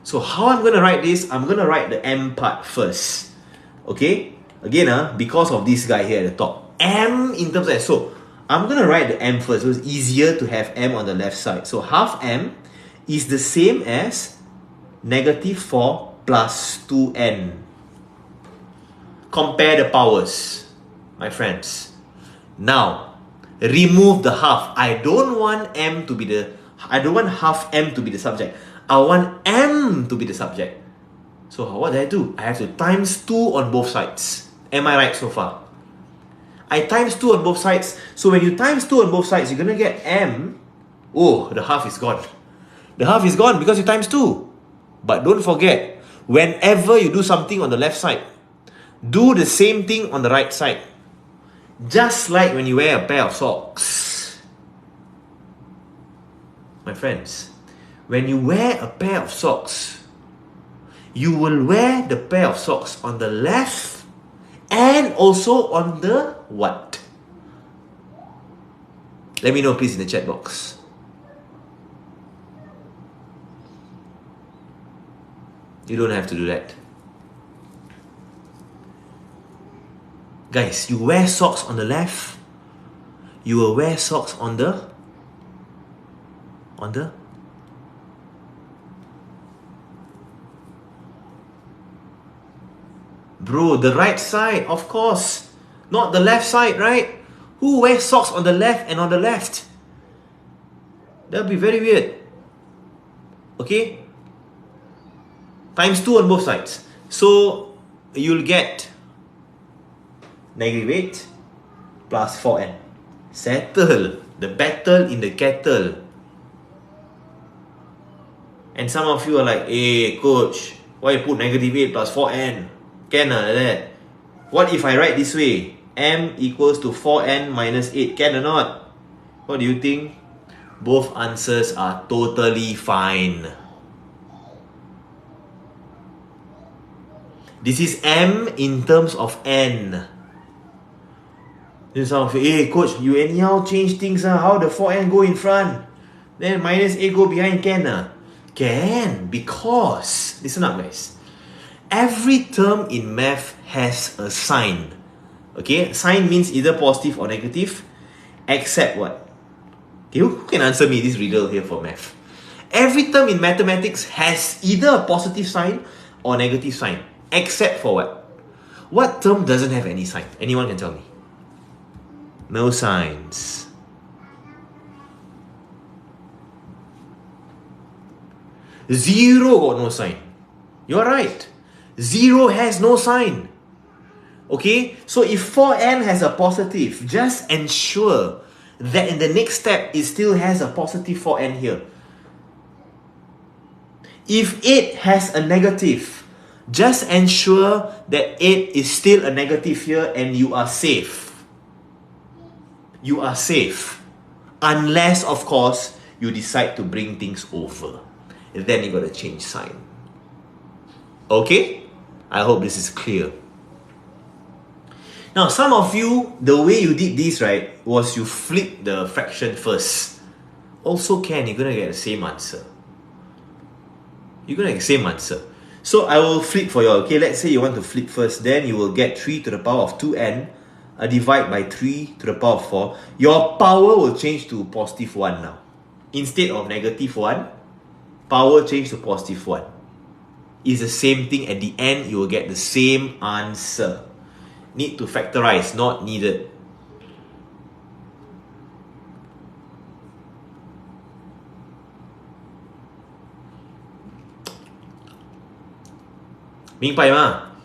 So how I'm going to write this, I'm going to write the m part first. Okay? Again, because of this guy here at the top. M in terms of n. So I'm going to write the m first. So it's easier to have m on the left side. So half m is the same as negative 4 plus 2n. Compare the powers, my friends. Now, remove the half. I don't want half m to be the subject. I want m to be the subject. So what do I do? I have to times 2 on both sides. Am I right so far? I times 2 on both sides. So when you times 2 on both sides, you're going to get m. Oh, the half is gone. The half is gone because you times 2. But don't forget, whenever you do something on the left side, do the same thing on the right side. Just like when you wear a pair of socks. My friends, when you wear a pair of socks, you will wear the pair of socks on the left and also on the what? Let me know please in the chat box. You don't have to do that. Guys, you wear socks on the left, you will wear socks on the bro, the right side, of course. Not the left side, right? Who wears socks on the left and on the left? That'll be very weird. Okay? Times 2 on both sides. So, you'll get negative 8 plus 4n. Settle the battle in the kettle. And some of you are like, hey coach, why you put negative 8 plus 4n? Can like that? What if I write this way? M equals to 4n minus 8. Can or not? What do you think? Both answers are totally fine. This is m in terms of n. Then some of you, hey coach, you anyhow change things. How the 4n go in front? Then minus 8 go behind, can? Can, because, listen up guys. Every term in math has a sign. Okay, sign means either positive or negative, except what? Okay, who can answer me this riddle here for math? Every term in mathematics has either a positive sign or negative sign, except for what? What term doesn't have any sign? Anyone can tell me? No signs. Zero got no sign. You're right. Zero has no sign. Okay, so if 4n has a positive, just ensure that in the next step it still has a positive 4n here. If 8 has a negative, just ensure that 8 is still a negative here and you are safe. You are safe. Unless, of course, you decide to bring things over. Then you gotta change sign. Okay? I hope this is clear. Now, some of you, the way you did this, right, was you flip the fraction first. Also can, you're gonna get the same answer. You're gonna get the same answer. So I will flip for you all. Okay, let's say you want to flip first. Then you will get 3 to the power of 2n. Divide by 3 to the power of 4. Your power will change to positive 1 now. Instead of negative 1, power change to positive 1. It's the same thing. At the end, you will get the same answer. Need to factorize, not needed. Mingpai ma?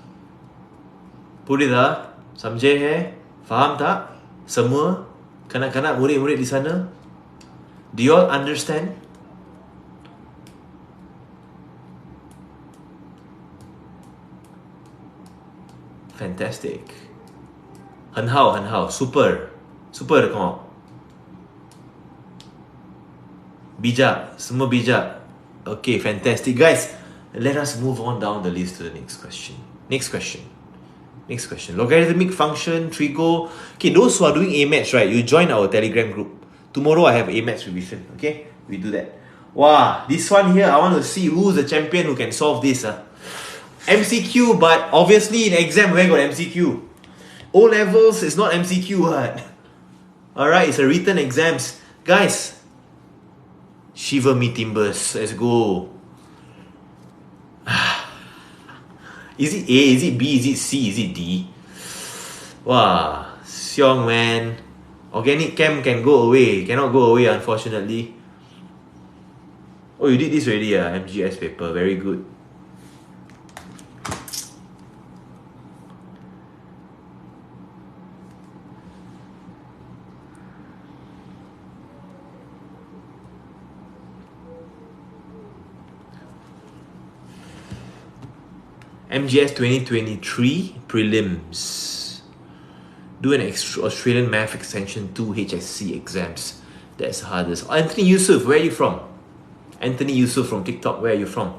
Pudita? Samjhe hai? Faham tak? Semua? Kanak-kanak murid-murid di sana? Do you all understand? Fantastic. 很好, 很好, super. Super 的 kau. Bijak, semua bijak. Okay, fantastic. Guys, let us move on down the list to the next question. Next question. Logarithmic function, trigo. Okay, those who are doing A-Maths, right, you join our Telegram group. Tomorrow I have A-Maths revision. Okay, we do that. Wow, this one here, I want to see who's the champion who can solve this. MCQ, but obviously in exam, where got MCQ? O levels is not MCQ, what? Alright, it's a written exams. Guys, shiver me timbers. Let's go. Is it A? Is it B? Is it C? Is it D? Wow, siong man. Organic chem can go away. Cannot go away, unfortunately. Oh, you did this already, MGS paper. Very good. MGS 2023 prelims. Do an Australian Math Extension 2 HSC exams. That's hardest. Anthony Yusuf, where are you from? Anthony Yusuf from TikTok, where are you from?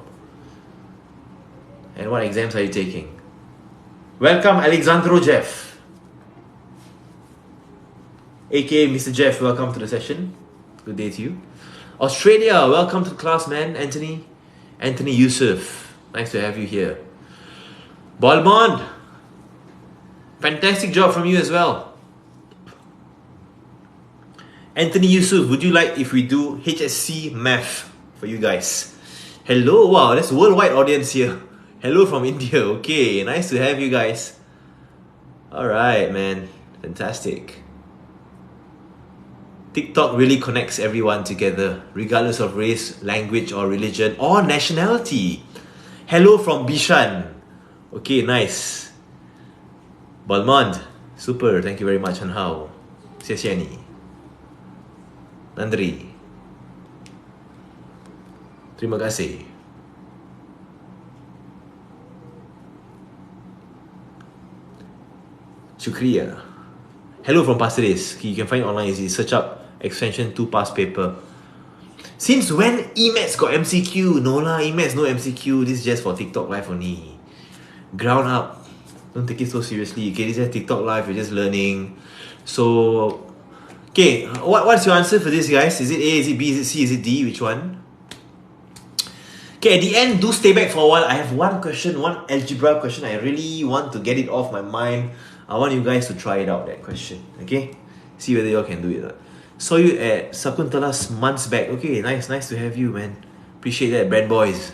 And what exams are you taking? Welcome, Alexandro Jeff. AKA Mr. Jeff, welcome to the session. Good day to you. Australia, welcome to the class, man. Anthony Yusuf. Nice to have you here. Balmond, fantastic job from you as well. Anthony Yusuf, would you like if we do HSC math for you guys? Hello, wow, that's a worldwide audience here. Hello from India, okay, nice to have you guys. Alright, man, fantastic. TikTok really connects everyone together, regardless of race, language, or religion, or nationality. Hello from Bishan. Okay, nice. Balmond, super, thank you very much. And how? Siasiani. Nandri. Terima kasih. Shukriya. Hello from Pasir Ris. You can find it online easy. Search up extension 2 past paper. Since when E.Maths got MCQ? No lah, E.Maths no MCQ. This is just for TikTok live only. Ground up. Don't take it so seriously. Okay, this is TikTok live. You're just learning. So, okay, what's your answer for this, guys? Is it A? Is it B? Is it C? Is it D? Which one? Okay, at the end, do stay back for a while. I have one question, one algebra question. I really want to get it off my mind. I want you guys to try it out, that question. Okay? See whether you all can do it or not. Saw you at Sakuntala's months back. Okay, nice to have you, man. Appreciate that, Brand Boys.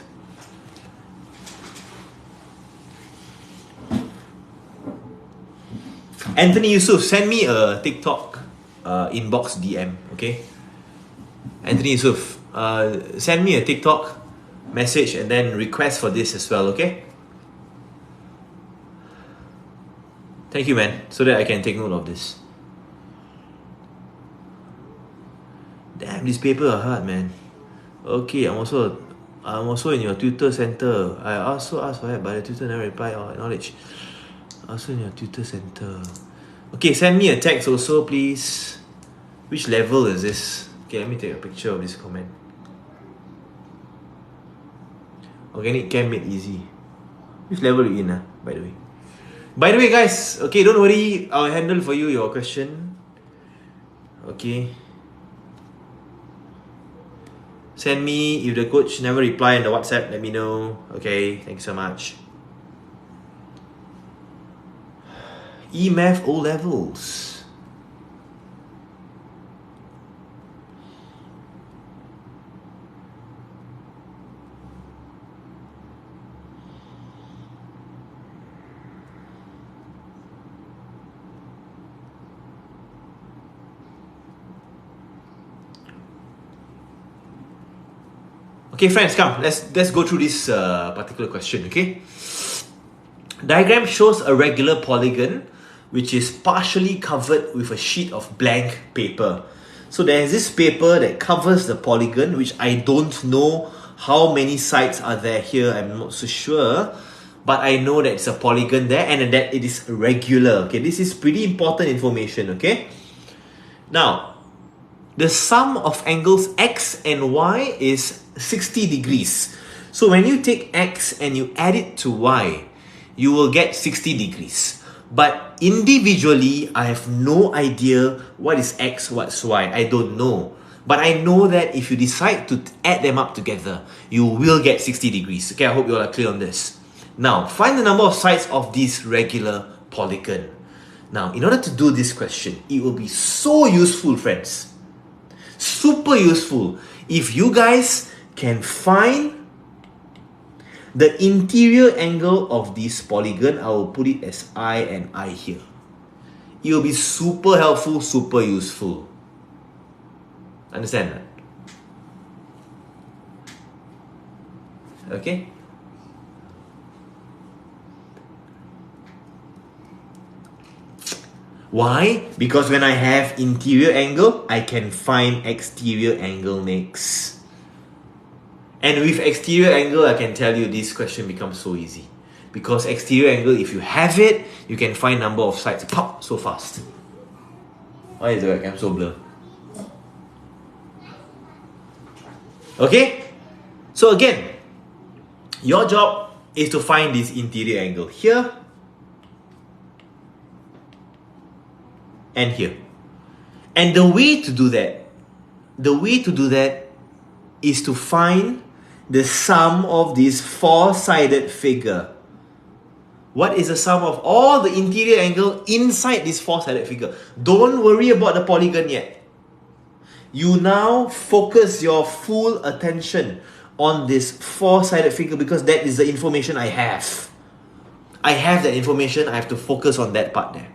Anthony Yusuf, send me a TikTok inbox DM, okay? Anthony Yusuf, send me a TikTok message and then request for this as well, okay? Thank you, man, so that I can take note of this. Damn, this paper are hard, man. Okay, I'm also in your tutor center. I also asked for that, but the tutor never replied or acknowledged. Also in your tutor center. Okay, send me a text also, please. Which level is this? Okay, let me take a picture of this comment. Organic Chem made easy. Which level are you in, by the way? By the way, guys, okay, don't worry. I'll handle for you your question. Okay. Send me, if the coach never reply in the WhatsApp, let me know. Okay, thanks so much. E.Maths O levels. Okay, friends, come. Let's go through this particular question. Okay. Diagram shows a regular polygon which is partially covered with a sheet of blank paper. So there's this paper that covers the polygon, which I don't know how many sides are there here. I'm not so sure, but I know that it's a polygon there and that it is regular. Okay, this is pretty important information. Okay. Now, the sum of angles x and y is 60 degrees. So when you take x and you add it to y, you will get 60 degrees. But individually, I have no idea what is x, what's y. I don't know. But I know that if you decide to add them up together, you will get 60 degrees. Okay, I hope you all are clear on this. Now, find the number of sides of this regular polygon. Now, in order to do this question, it will be so useful, friends. Super useful. If you guys can find the interior angle of this polygon, I will put it as I and I here. It will be super helpful, super useful. Understand that? Okay? Why? Because when I have interior angle, I can find exterior angle next. And with exterior angle, I can tell you this question becomes so easy. Because exterior angle, if you have it, you can find number of sides pop so fast. Why is the webcam so blur? Okay? So again, your job is to find this interior angle here and here. And the way to do that is to find the sum of this four-sided figure. What is the sum of all the interior angle inside this four-sided figure? Don't worry about the polygon yet. You now focus your full attention on this four-sided figure because that is the information I have. I have that information, I have to focus on that part there.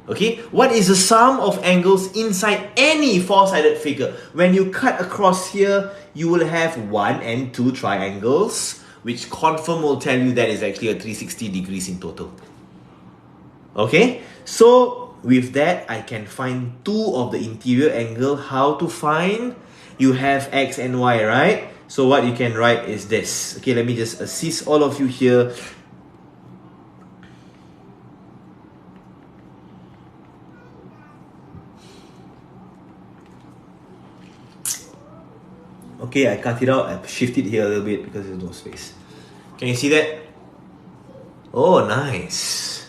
Okay, what is the sum of angles inside any four-sided figure? When you cut across here, you will have 1 and 2 triangles, which confirm will tell you that is actually a 360 degrees in total. Okay, so with that, I can find 2 of the interior angle. How to find? You have x and y, right? So what you can write is this. Okay, let me just assist all of you here. Okay, I cut it out, I shift it here a little bit because there's no space. Can you see that? Oh, nice.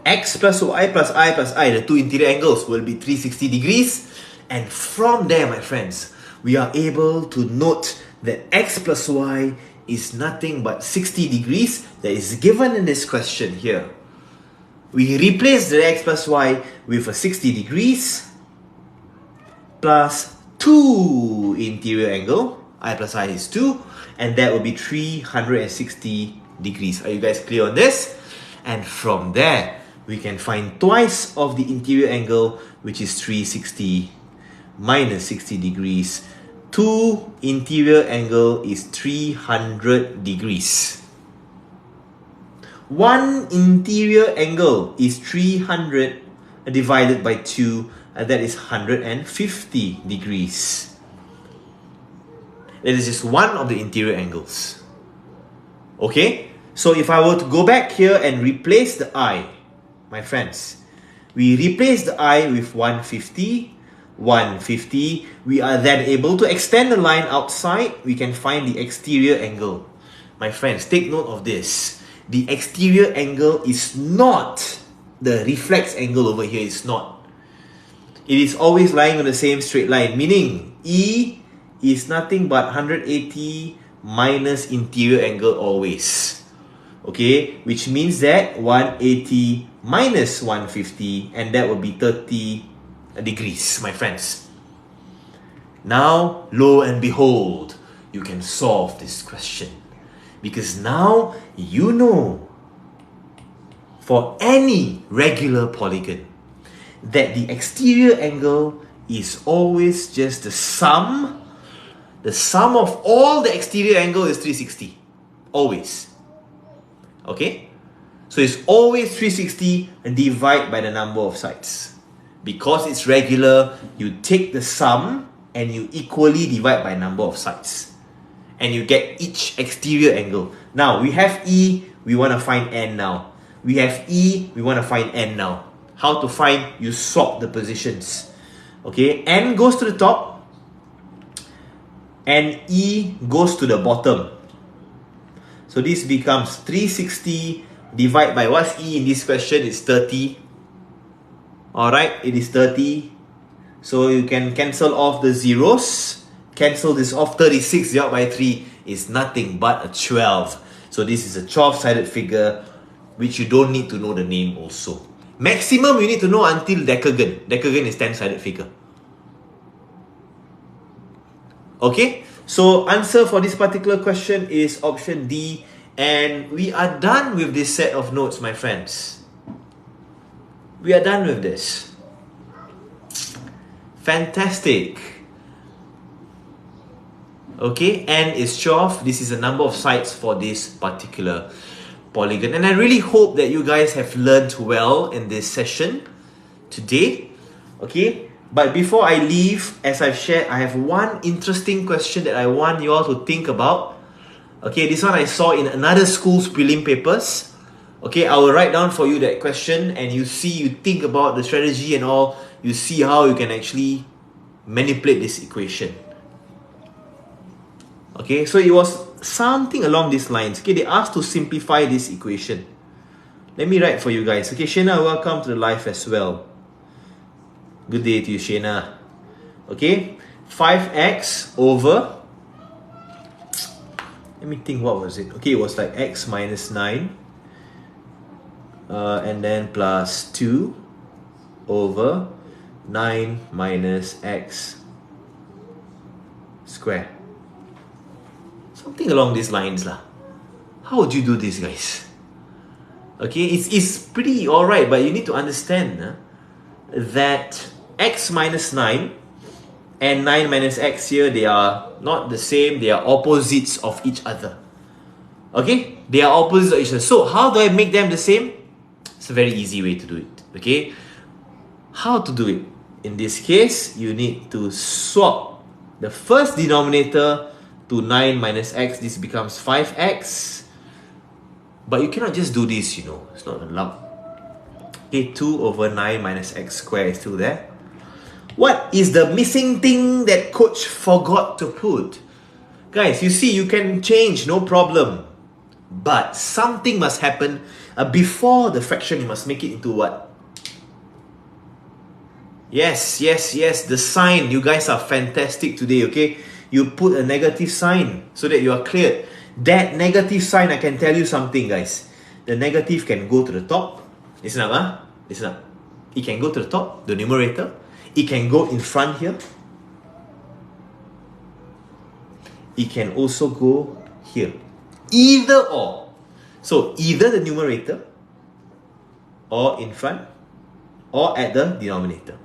X plus y plus I plus I, the 2 interior angles will be 360 degrees. And from there, my friends, we are able to note that x plus y is nothing but 60 degrees that is given in this question here. We replace the x plus y with a 60 degrees plus 2 interior angle, I plus I is 2, and that will be 360 degrees. Are you guys clear on this? And from there, we can find twice of the interior angle, which is 360 minus 60 degrees. 2 interior angle is 300 degrees. 1 interior angle is 300 divided by 2, and that is 150 degrees. That is just one of the interior angles. Okay? So if I were to go back here and replace the I, my friends, we replace the I with 150, 150. We are then able to extend the line outside. We can find the exterior angle. My friends, take note of this. The exterior angle is not the reflex angle over here. It's not. It is always lying on the same straight line, meaning E is nothing but 180 minus interior angle always. Okay, which means that 180 minus 150, and that will be 30 degrees, my friends. Now, lo and behold, you can solve this question. Because now you know, for any regular polygon, that the exterior angle is always just the sum. The sum of all the exterior angle is 360. Always. Okay? So it's always 360 and divide by the number of sides. Because it's regular, you take the sum and you equally divide by number of sides. And you get each exterior angle. Now, we have E, we want to find N now. We have E, we want to find N now. How to find? You swap the positions. Okay, N goes to the top and E goes to the bottom. So this becomes 360 divided by what's E in this question? It's 30. Alright, it is 30. So you can cancel off the zeros. Cancel this off. 36 divided by 3 is nothing but a 12. So this is a 12-sided figure, which you don't need to know the name also. Maximum you need to know until decagon. Decagon is 10-sided figure. Okay, so answer for this particular question is option D, and we are done with this set of notes, my friends. We are done with this. Fantastic. Okay, N is 12. This is the number of sides for this particular polygon. And I really hope that you guys have learned well in this session today. Okay, but before I leave, as I've shared, I have one interesting question that I want you all to think about. Okay, this one I saw in another school's prelim papers. Okay, I will write down for you that question, and you think about the strategy and all. You see how you can actually manipulate this equation. Okay, so it was something along these lines. Okay, they asked to simplify this equation. Let me write for you guys. Okay, Shena, welcome to the live as well. Good day to you, Shena. Okay, 5x over, let me think, what was it? Okay, it was like x minus 9. And then plus 2 over 9 minus x square. Something along these lines lah. How would you do this, guys? Okay, it's pretty alright, but you need to understand that x minus 9 and 9 minus x here, they are not the same, they are opposites of each other. Okay, they are opposites of each other. So how do I make them the same? It's a very easy way to do it. Okay, how to do it? In this case, you need to swap the first denominator to 9 minus x. This becomes 5x. But you cannot just do this, you know. It's not allowed. Okay, 2 over 9 minus x squared is still there. What is the missing thing that coach forgot to put? Guys, you see, you can change, no problem. But something must happen before the fraction. You must make it into what? Yes, yes, yes, the sign. You guys are fantastic today, okay? You put a negative sign so that you are cleared. That negative sign, I can tell you something, guys. The negative can go to the top. Listen up, huh? Listen up. It can go to the top, the numerator. It can go in front here. It can also go here. Either or. So either the numerator or in front or at the denominator.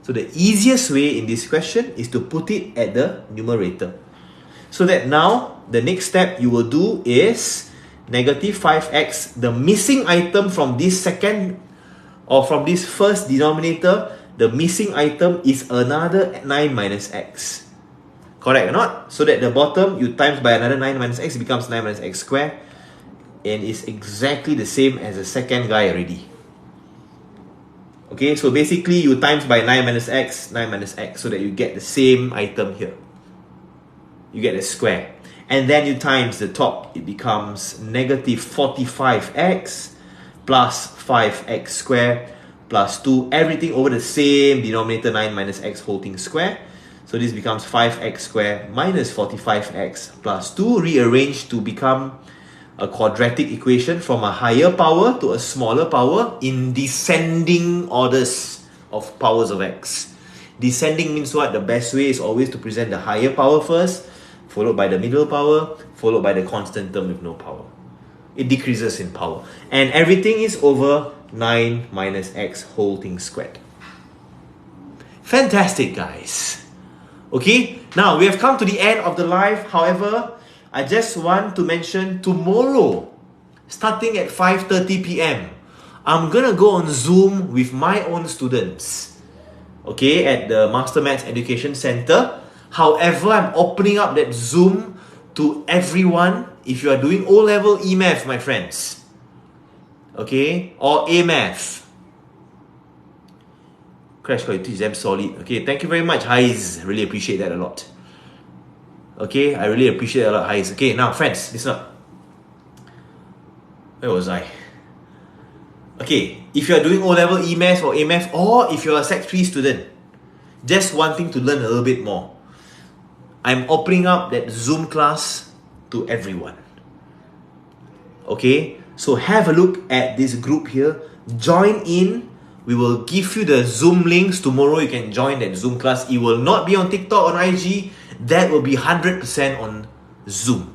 So the easiest way in this question is to put it at the numerator. So that now the next step you will do is negative 5x, the missing item from this second or from this first denominator, the missing item is another 9 minus x. Correct or not? So that the bottom you times by another 9 minus x becomes 9 minus x squared, and it's exactly the same as the second guy already. Okay, so basically you times by 9 minus x, 9 minus x, so that you get the same item here. You get the square. And then you times the top, it becomes negative 45x plus 5x squared plus 2, everything over the same denominator, 9 minus x whole thing square. So this becomes 5x squared minus 45x plus 2, rearranged to become a quadratic equation from a higher power to a smaller power in descending orders of powers of x. Descending means what? The best way is always to present the higher power first, followed by the middle power, followed by the constant term with no power. It decreases in power. And everything is over 9 minus x whole thing squared. Fantastic, guys. Okay, now we have come to the end of the live. However, I just want to mention tomorrow, starting at 5:30 p.m, I'm gonna go on Zoom with my own students, okay, at the MasterMaths Education Center. However, I'm opening up that Zoom to everyone if you are doing O-level E-Maths, my friends, okay, or A-Maths. Crash quality is damn solid. Okay, thank you very much, 𝐼𝐫𝐿𝐻. Really appreciate that a lot. Okay, I really appreciate a lot, 𝐼𝐻. Okay, now friends, listen up. Where was I? Okay, if you are doing O-level E-Maths or A-Maths, or if you're a Sec 3 student, just wanting to learn a little bit more, I'm opening up that Zoom class to everyone. Okay, so have a look at this group here. Join in. We will give you the Zoom links tomorrow. You can join that Zoom class. It will not be on TikTok, on IG. That will be 100% on Zoom.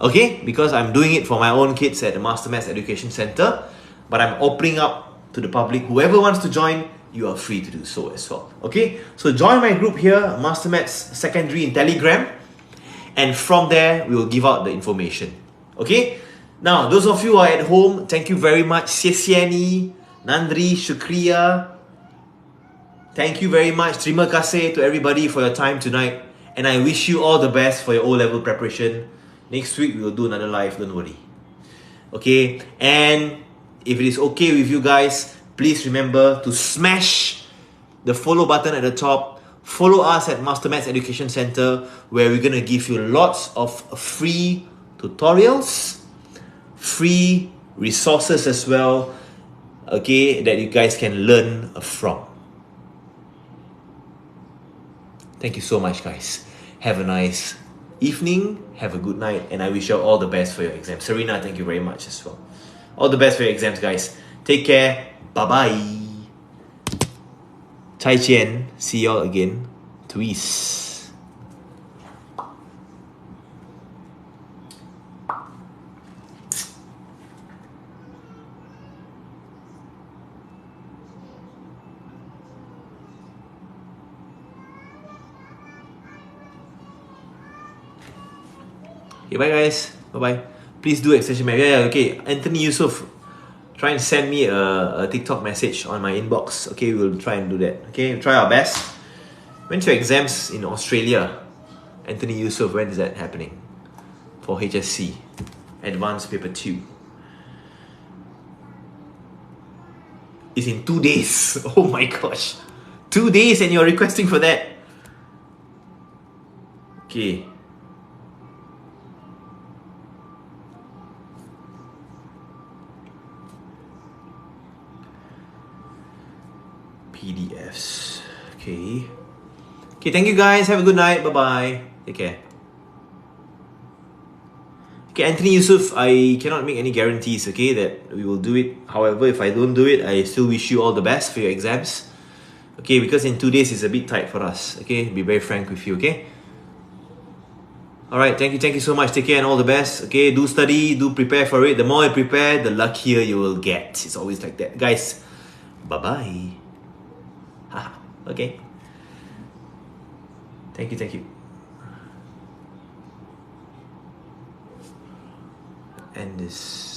Okay, because I'm doing it for my own kids at the MasterMaths Education Center, but I'm opening up to the public. Whoever wants to join, you are free to do so as well. Okay, so join my group here, MasterMaths Secondary in Telegram, and from there we will give out the information. Okay, now those of you who are at home, thank you very much. Sesiani, Nandri, Shukriya. Thank you very much. Terima kasih to everybody for your time tonight, and I wish you all the best for your O-level preparation. Next week we will do another live, don't worry. Okay, and if it is okay with you guys, please remember to smash the follow button at the top. Follow us at MasterMaths Education Center, where we're gonna give you lots of free tutorials, free resources as well, okay, that you guys can learn from. Thank you so much, guys. Have a nice evening, have a good night, and I wish you all the best for your exams. Serena, thank you very much as well. All the best for your exams, guys. Take care. Bye-bye. Chai Chien. See y'all again. Tweez. Okay, bye guys. Bye-bye. Please do extension map. Yeah, okay. Anthony Yusuf, try and send me a TikTok message on my inbox. Okay, we'll try and do that. Okay, we'll try our best. When's your exams in Australia? Anthony Yusuf, when is that happening? For HSC, Advanced Paper 2. It's in 2 days. Oh my gosh. 2 days and you're requesting for that. Okay. PDF. Fs. Okay. Okay, thank you guys. Have a good night. Bye-bye. Take care. Okay, Anthony Yusuf, I cannot make any guarantees, okay, that we will do it. However, if I don't do it, I still wish you all the best for your exams. Okay, because in 2 days it's a bit tight for us. Okay, be very frank with you, okay? Alright, thank you so much. Take care and all the best. Okay, do study, do prepare for it. The more you prepare, the luckier you will get. It's always like that. Guys, bye-bye. Okay. Thank you. And this